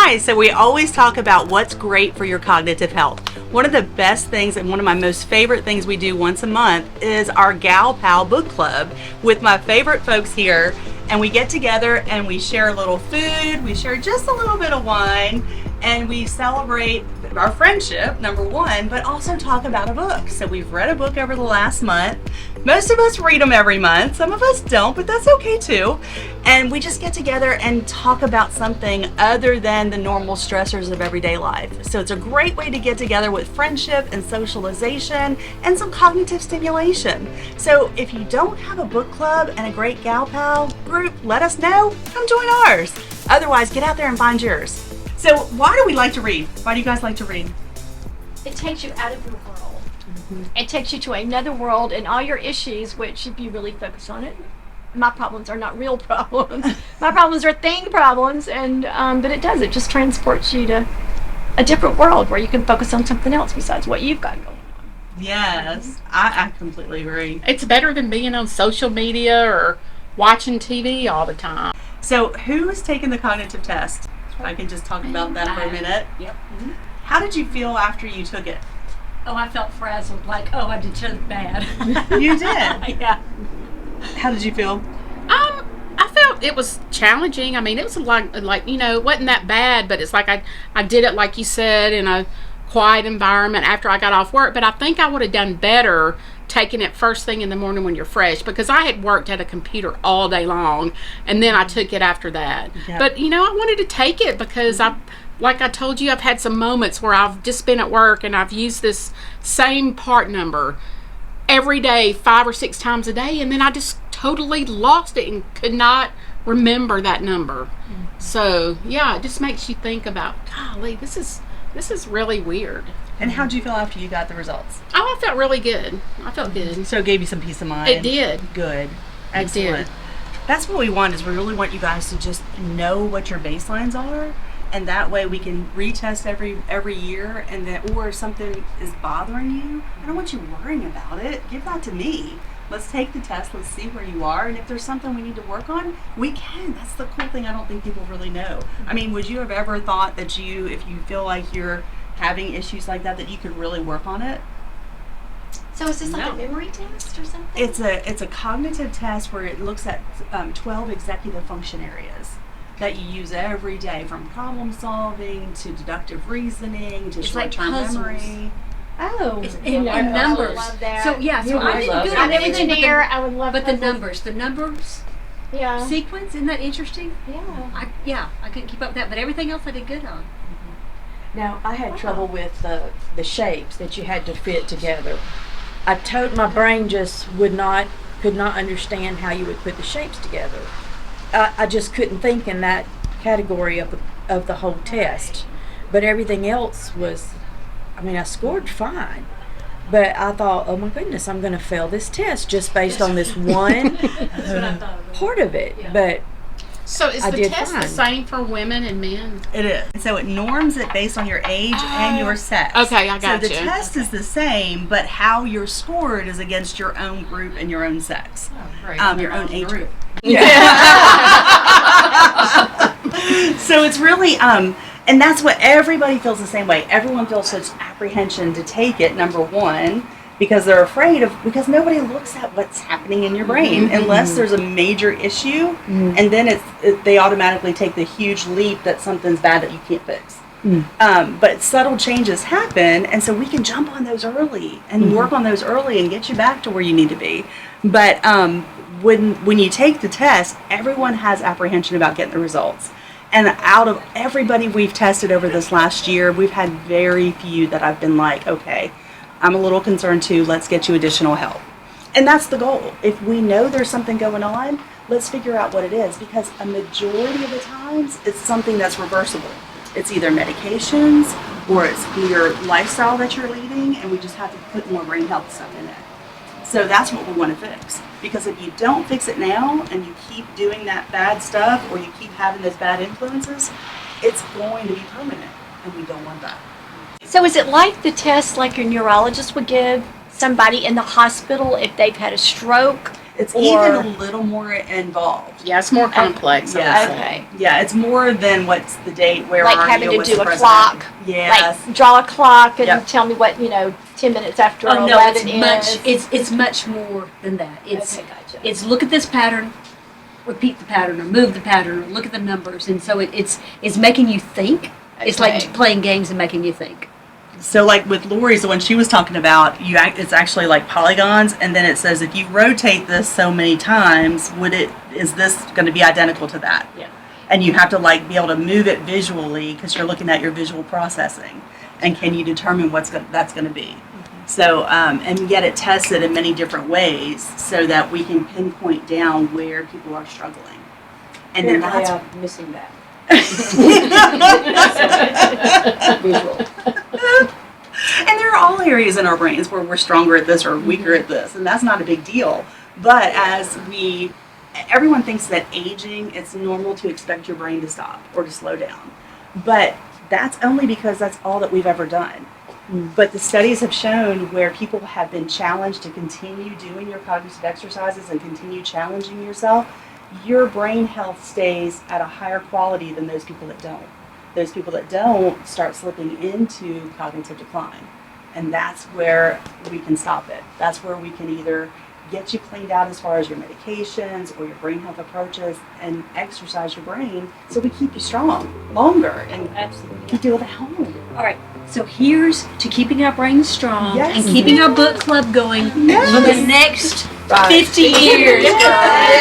Hi, so we always talk about what's great for your cognitive health. One of the best things and one of my most favorite things we do once a month is our Gal Pal Book Club with my favorite folks here. And we get together and we share a little food, we share just a little bit of wine, and we celebrate our friendship, number one, but also talk about a book. So we've read a book over the last month. Most of us read them every month. Some of us don't, but that's okay too. And we just get together and talk about something other than the normal stressors of everyday life. So it's a great way to get together with friendship and socialization and some cognitive stimulation. So if you don't have a book club and a great Gal Pal group, let us know. Come join ours. Otherwise, get out there and find yours. So why do we like to read? Why do you guys like to read? It takes you out of your world. Mm-hmm. It takes you to another world, and all your issues, which if you really focus on it, my problems are not real problems. My problems are thing problems, and but it does. It just transports you to a different world where you can focus on something else besides what you've got going on. Yes, I completely agree. It's better than being on social media or watching TV all the time. So who has taken the cognitive test? I can just talk about that for a minute. Yep. Mm-hmm. How did you feel after you took it? Oh, I felt frazzled, like, oh, I did so bad. You did? Yeah. How did you feel? I felt it was challenging. I mean, it was like you know, it wasn't that bad, but it's like I did it, like you said, in a quiet environment after I got off work, but I think I would have done better taking it first thing in the morning when you're fresh, because I had worked at a computer all day long, and then I took it after that. Yep. But you know, I wanted to take it because like I told you, I've had some moments where I've just been at work and I've used this same part number every day 5 or 6 times a day, and then I just totally lost it and could not remember that number. Mm-hmm. So yeah, it just makes you think about, golly, this is really weird. And how'd you feel after you got the results? Oh, I felt really good. I felt good. So it gave you some peace of mind? It did. Good. Excellent. It did. That's what we want, is we really want you guys to just know what your baselines are, and that way we can retest every year, and then, or if something is bothering you, I don't want you worrying about it. Give that to me. Let's take the test, let's see where you are, and if there's something we need to work on, we can. That's the cool thing I don't think people really know. I mean, would you have ever thought that if you feel like you're having issues like that you could really work on it? So is this like a memory test or something? It's a cognitive test where it looks at 12 executive function areas that you use every day, from problem solving to deductive reasoning to short-term memory. Oh, and numbers. Love that. So yeah, so I didn't good I'm at an engineer. I would love. But the numbers yeah. sequence, isn't that interesting? Yeah. I couldn't keep up with that, but everything else I did good on. Now, I had trouble with the shapes that you had to fit together. My brain just could not understand how you would put the shapes together. I just couldn't think in that category of the whole test. But everything else was, I scored fine. But I thought, oh my goodness, I'm going to fail this test just based on this one part of it. Yeah. But so is the test the same for women and men? It is. So it norms it based on your age and your sex. Okay, I got you. So the test is the same, but how you're scored is against your own group and your own sex. Your own age group. Yeah. So it's really, and that's what everybody feels the same way. Everyone feels such apprehension to take it, number one, because they're afraid because nobody looks at what's happening in your brain unless there's a major issue, and then they automatically take the huge leap that something's bad that you can't fix. But subtle changes happen, and so we can jump on those early and work on those early and get you back to where you need to be. But when you take the test, everyone has apprehension about getting the results. And out of everybody we've tested over this last year, we've had very few that I've been like, okay, I'm a little concerned too, let's get you additional help. And that's the goal. If we know there's something going on, let's figure out what it is, because a majority of the times it's something that's reversible. It's either medications or it's your lifestyle that you're leading, and we just have to put more brain health stuff in it. So that's what we want to fix. Because if you don't fix it now and you keep doing that bad stuff, or you keep having those bad influences, it's going to be permanent, and we don't want that. So is it like the test like your neurologist would give somebody in the hospital if they've had a stroke? It's Or- even a little more involved. Yeah, it's more complex. I would Yeah. say. Okay. Yeah, it's more than what's the date, where Like are having you, to what's do the a president. clock. Yes. Like draw a clock and Yep. tell me what 10 minutes after Oh no, 11 it's much more than that. It's Okay, gotcha. it's look at this pattern, repeat the pattern, or move the pattern, or look at the numbers, and so it's making you think. It's Okay. like playing games and making you think. So like with Lori's, the one she was talking about, it's actually like polygons, and then it says if you rotate this so many times, is this going to be identical to that? Yeah. And you have to like be able to move it visually because you're looking at your visual processing, and can you determine that's going to be? So and yet it tests it in many different ways so that we can pinpoint down where people are struggling, and then Apparently, that's I'm missing that. Visual. And there are all areas in our brains where we're stronger at this or weaker at this, and that's not a big deal. But everyone thinks that aging, it's normal to expect your brain to stop or to slow down. But that's only because that's all that we've ever done. But the studies have shown where people have been challenged to continue doing your cognitive exercises and continue challenging yourself, your brain health stays at a higher quality than those people that don't. Those people that don't start slipping into cognitive decline. And that's where we can stop it. That's where we can either get you cleaned out as far as your medications or your brain health approaches and exercise your brain so we keep you strong longer and Absolutely. you do it at home. All right. So here's to keeping our brains strong Yes. and keeping our book club going Yes. for the next Right. 50 years. Yes.